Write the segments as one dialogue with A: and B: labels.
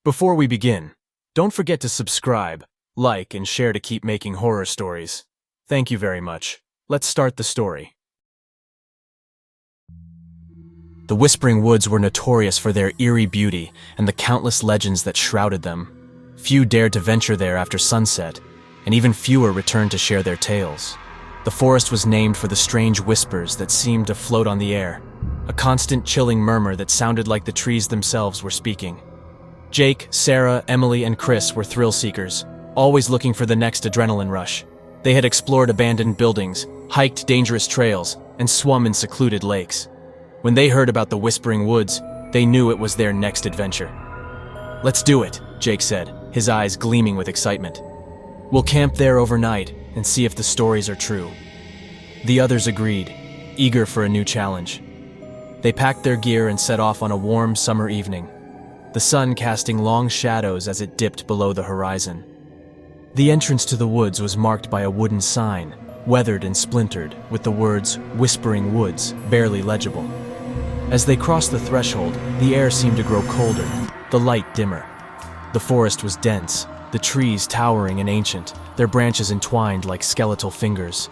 A: Before we begin, don't forget to subscribe, like, and share to keep making horror stories. Thank you very much. Let's start the story. The Whispering Woods were notorious for their eerie beauty and the countless legends that shrouded them. Few dared to venture there after sunset, and even fewer returned to share their tales. The forest was named for the strange whispers that seemed to float on the air, a constant chilling murmur that sounded like the trees themselves were speaking. Jake, Sarah, Emily, and Chris were thrill seekers, always looking for the next adrenaline rush. They had explored abandoned buildings, hiked dangerous trails, and swum in secluded lakes. When they heard about the Whispering Woods, they knew it was their next adventure. "Let's do it," Jake said, his eyes gleaming with excitement. "We'll camp there overnight and see if the stories are true." The others agreed, eager for a new challenge. They packed their gear and set off on a warm summer evening, the sun casting long shadows as it dipped below the horizon. The entrance to the woods was marked by a wooden sign, weathered and splintered, with the words "Whispering Woods" barely legible. As they crossed the threshold, the air seemed to grow colder, the light dimmer. The forest was dense, the trees towering and ancient, their branches entwined like skeletal fingers.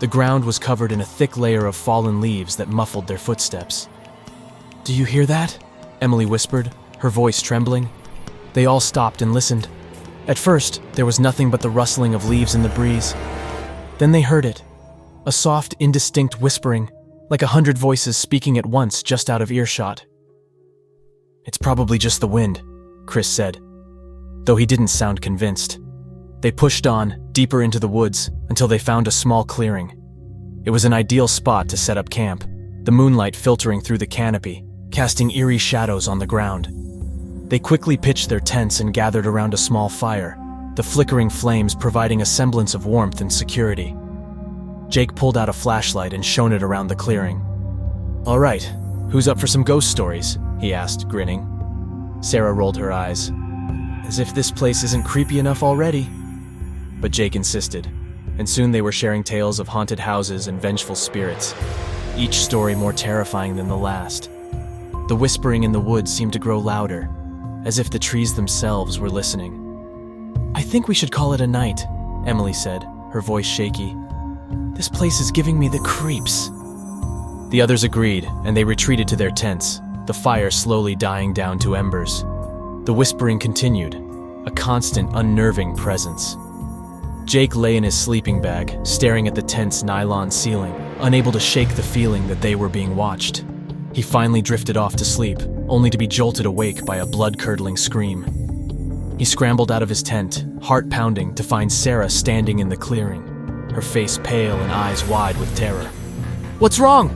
A: The ground was covered in a thick layer of fallen leaves that muffled their footsteps. "Do you hear that?" Emily whispered, her voice trembling. They all stopped and listened. At first, there was nothing but the rustling of leaves in the breeze. Then they heard it, a soft, indistinct whispering, like 100 voices speaking at once just out of earshot. "It's probably just the wind," Chris said, though he didn't sound convinced. They pushed on, deeper into the woods, until they found a small clearing. It was an ideal spot to set up camp, the moonlight filtering through the canopy, casting eerie shadows on the ground. They quickly pitched their tents and gathered around a small fire, the flickering flames providing a semblance of warmth and security. Jake pulled out a flashlight and shone it around the clearing. "All right, who's up for some ghost stories?" he asked, grinning. Sarah rolled her eyes, as if this place isn't creepy enough already. But Jake insisted, and soon they were sharing tales of haunted houses and vengeful spirits, each story more terrifying than the last. The whispering in the woods seemed to grow louder, as if the trees themselves were listening. "I think we should call it a night," Emily said, her voice shaky. "This place is giving me the creeps." The others agreed, and they retreated to their tents, the fire slowly dying down to embers. The whispering continued, a constant, unnerving presence. Jake lay in his sleeping bag, staring at the tent's nylon ceiling, unable to shake the feeling that they were being watched. He finally drifted off to sleep, only to be jolted awake by a blood-curdling scream. He scrambled out of his tent, heart pounding, to find Sarah standing in the clearing, her face pale and eyes wide with terror. "What's wrong?"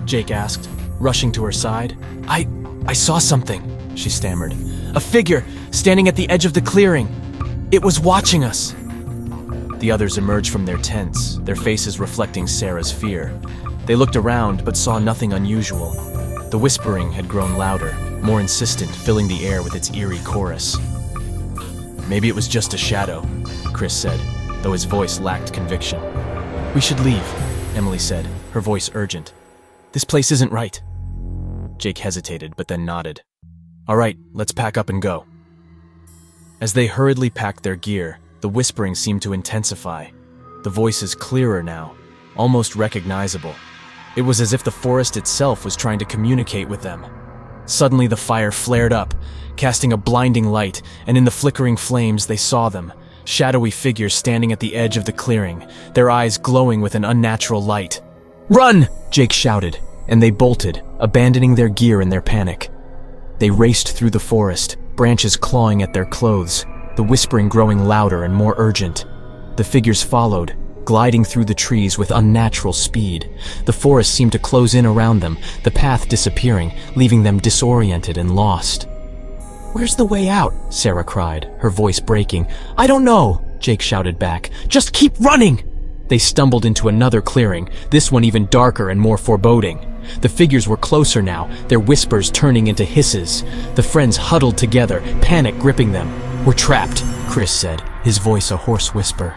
A: Jake asked, rushing to her side. I saw something," she stammered. "A figure standing at the edge of the clearing. It was watching us." The others emerged from their tents, their faces reflecting Sarah's fear. They looked around but saw nothing unusual. The whispering had grown louder, more insistent, filling the air with its eerie chorus. "Maybe it was just a shadow," Chris said, though his voice lacked conviction. "We should leave," Emily said, her voice urgent. "This place isn't right." Jake hesitated, but then nodded. "All right, let's pack up and go." As they hurriedly packed their gear, the whispering seemed to intensify, the voices clearer now, almost recognizable. It was as if the forest itself was trying to communicate with them. Suddenly the fire flared up, casting a blinding light, and in the flickering flames they saw them, shadowy figures standing at the edge of the clearing, their eyes glowing with an unnatural light. "Run!" Jake shouted, and they bolted, abandoning their gear in their panic. They raced through the forest, branches clawing at their clothes, the whispering growing louder and more urgent. The figures followed, gliding through the trees with unnatural speed. The forest seemed to close in around them, the path disappearing, leaving them disoriented and lost. "Where's the way out?" Sarah cried, her voice breaking. "I don't know," Jake shouted back. "Just keep running!" They stumbled into another clearing, this one even darker and more foreboding. The figures were closer now, their whispers turning into hisses. The friends huddled together, panic gripping them. "We're trapped," Chris said, his voice a hoarse whisper.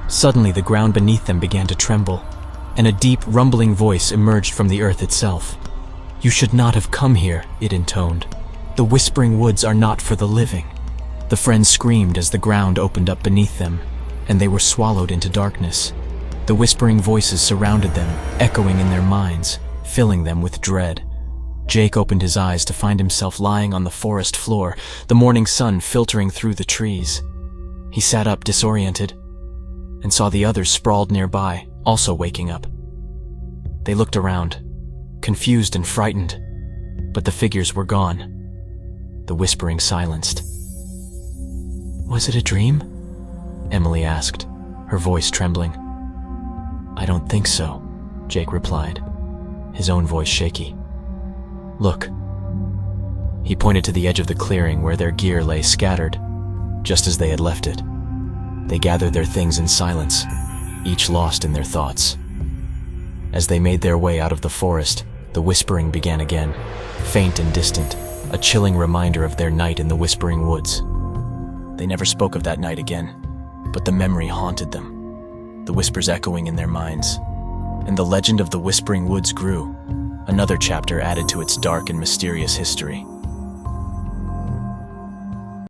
A: Suddenly the ground beneath them began to tremble, and a deep, rumbling voice emerged from the earth itself. "You should not have come here," it intoned. "The Whispering Woods are not for the living." The friends screamed as the ground opened up beneath them, and they were swallowed into darkness. The whispering voices surrounded them, echoing in their minds, filling them with dread. Jake opened his eyes to find himself lying on the forest floor, the morning sun filtering through the trees. He sat up disoriented and saw the others sprawled nearby, also waking up. They looked around, confused and frightened, but the figures were gone. The whispering silenced. "Was it a dream?" Emily asked, her voice trembling. "I don't think so," Jake replied, his own voice shaky. "Look." He pointed to the edge of the clearing where their gear lay scattered, just as they had left it. They gathered their things in silence, each lost in their thoughts. As they made their way out of the forest, the whispering began again, faint and distant, a chilling reminder of their night in the Whispering Woods. They never spoke of that night again, but the memory haunted them, the whispers echoing in their minds. And the legend of the Whispering Woods grew, another chapter added to its dark and mysterious history.